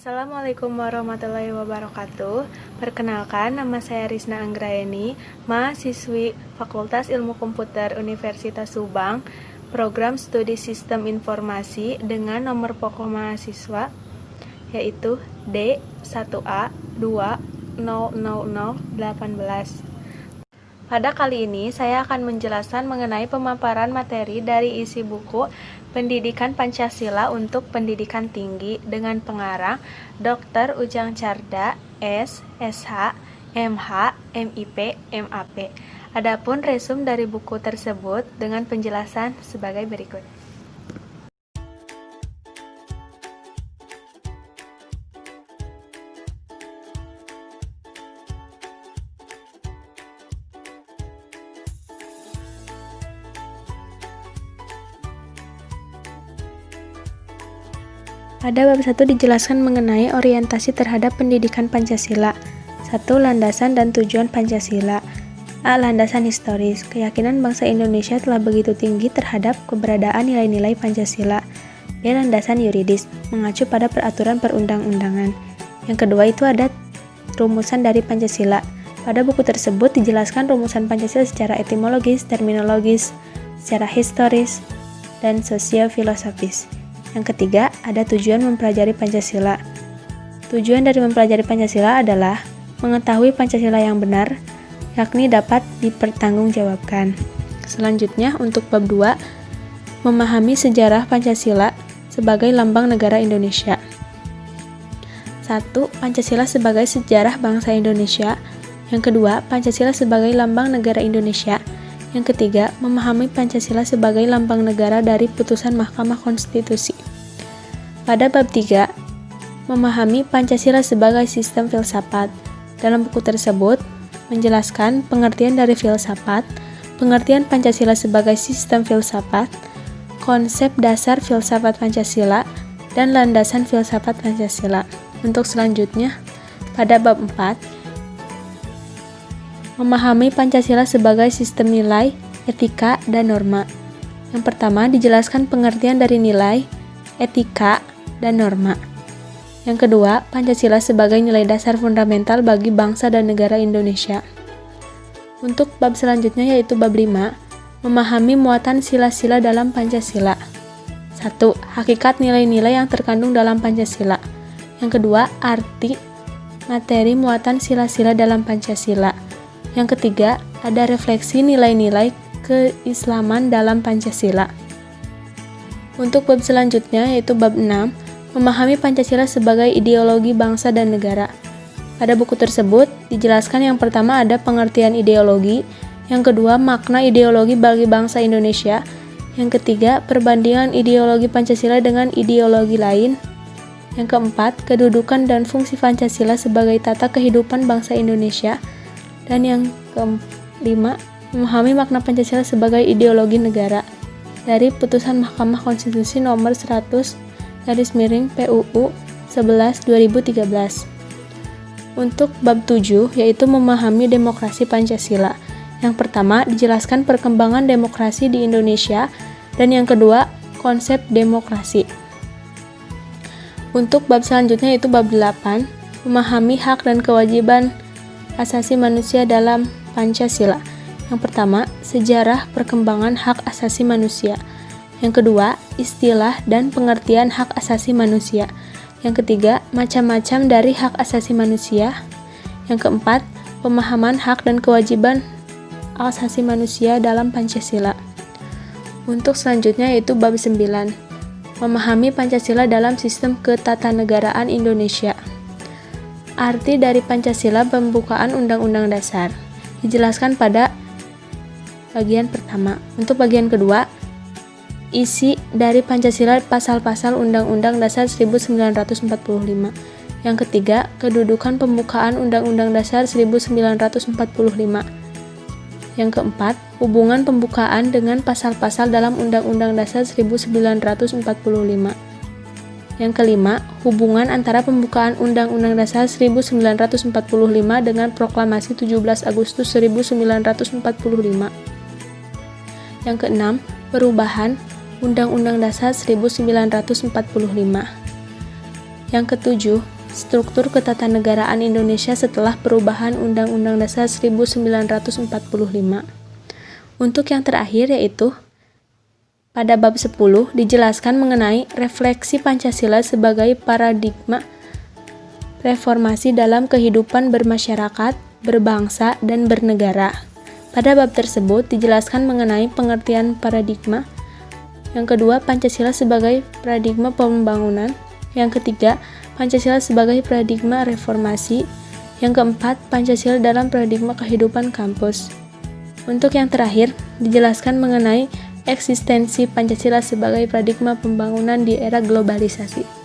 Assalamualaikum warahmatullahi wabarakatuh. Perkenalkan, nama saya Rizna Anggraeni, mahasiswi Fakultas Ilmu Komputer Universitas Subang, program studi Sistem Informasi dengan nomor pokok mahasiswa yaitu D1A2000018. Pada kali ini, saya akan menjelaskan mengenai pemaparan materi dari isi buku Pendidikan Pancasila untuk Pendidikan Tinggi dengan pengarang Dr. Ujang Carda, S, SH, MH, MIP, MAP. Adapun resum dari buku tersebut dengan penjelasan sebagai berikut. Pada bab 1 dijelaskan mengenai orientasi terhadap pendidikan Pancasila. 1. Landasan dan tujuan Pancasila. A. Landasan historis. Keyakinan bangsa Indonesia telah begitu tinggi terhadap keberadaan nilai-nilai Pancasila. B. Landasan yuridis. Mengacu pada peraturan perundang-undangan. Yang kedua itu ada rumusan dari Pancasila. Pada buku tersebut dijelaskan rumusan Pancasila secara etimologis, terminologis, secara historis, dan sosio-filosofis. Yang ketiga, ada tujuan mempelajari Pancasila. Tujuan dari mempelajari Pancasila adalah mengetahui Pancasila yang benar, yakni dapat dipertanggungjawabkan. Selanjutnya, untuk bab 2, memahami sejarah Pancasila sebagai lambang negara Indonesia. 1. Pancasila sebagai sejarah bangsa Indonesia. Yang kedua, Pancasila sebagai lambang negara Indonesia. Yang ketiga, memahami Pancasila sebagai lambang negara dari putusan Mahkamah Konstitusi. Pada bab 3, memahami Pancasila sebagai sistem filsafat. Dalam buku tersebut, menjelaskan pengertian dari filsafat, pengertian Pancasila sebagai sistem filsafat, konsep dasar filsafat Pancasila, dan landasan filsafat Pancasila. Untuk selanjutnya, pada bab 4, memahami Pancasila sebagai sistem nilai, etika, dan norma. Yang pertama, dijelaskan pengertian dari nilai, etika, dan norma. Yang kedua, Pancasila sebagai nilai dasar fundamental bagi bangsa dan negara Indonesia. Untuk bab selanjutnya yaitu bab 5, memahami muatan sila-sila dalam Pancasila. 1. Hakikat nilai-nilai yang terkandung dalam Pancasila. Yang kedua, arti materi muatan sila-sila dalam Pancasila. Yang ketiga, ada refleksi nilai-nilai keislaman dalam Pancasila. Untuk bab selanjutnya yaitu bab 6, memahami Pancasila sebagai ideologi bangsa dan negara. Pada buku tersebut dijelaskan yang pertama ada pengertian ideologi, yang kedua makna ideologi bagi bangsa Indonesia, yang ketiga perbandingan ideologi Pancasila dengan ideologi lain, yang keempat kedudukan dan fungsi Pancasila sebagai tata kehidupan bangsa Indonesia, dan yang kelima, memahami makna Pancasila sebagai ideologi negara dari putusan Mahkamah Konstitusi nomor 100/PUU 11/2013. Untuk bab 7 yaitu memahami demokrasi Pancasila. Yang pertama, dijelaskan perkembangan demokrasi di Indonesia, dan yang kedua, konsep demokrasi. Untuk bab selanjutnya yaitu bab 8, memahami hak dan kewajiban asasi manusia dalam Pancasila. Yang pertama, sejarah perkembangan hak asasi manusia. Yang kedua, istilah dan pengertian hak asasi manusia. Yang ketiga, macam-macam dari hak asasi manusia. Yang keempat, pemahaman hak dan kewajiban asasi manusia dalam Pancasila. Untuk selanjutnya yaitu bab 9, memahami Pancasila dalam sistem ketatanegaraan Indonesia. Arti dari Pancasila pembukaan Undang-Undang Dasar dijelaskan pada bagian pertama. Untuk bagian kedua, isi dari Pancasila pasal-pasal Undang-Undang Dasar 1945. Yang ketiga, kedudukan pembukaan Undang-Undang Dasar 1945. Yang keempat, hubungan pembukaan dengan pasal-pasal dalam Undang-Undang Dasar 1945. Yang kelima, hubungan antara pembukaan Undang-Undang Dasar 1945 dengan Proklamasi 17 Agustus 1945. Yang keenam, perubahan Undang-Undang Dasar 1945. Yang ketujuh, struktur ketatanegaraan Indonesia setelah perubahan Undang-Undang Dasar 1945. Untuk yang terakhir yaitu pada bab 10 dijelaskan mengenai refleksi Pancasila sebagai paradigma reformasi dalam kehidupan bermasyarakat, berbangsa, dan bernegara. Pada bab tersebut dijelaskan mengenai pengertian paradigma. Yang kedua, Pancasila sebagai paradigma pembangunan. Yang ketiga, Pancasila sebagai paradigma reformasi. Yang keempat, Pancasila dalam paradigma kehidupan kampus. Untuk yang terakhir, dijelaskan mengenai eksistensi Pancasila sebagai paradigma pembangunan di era globalisasi.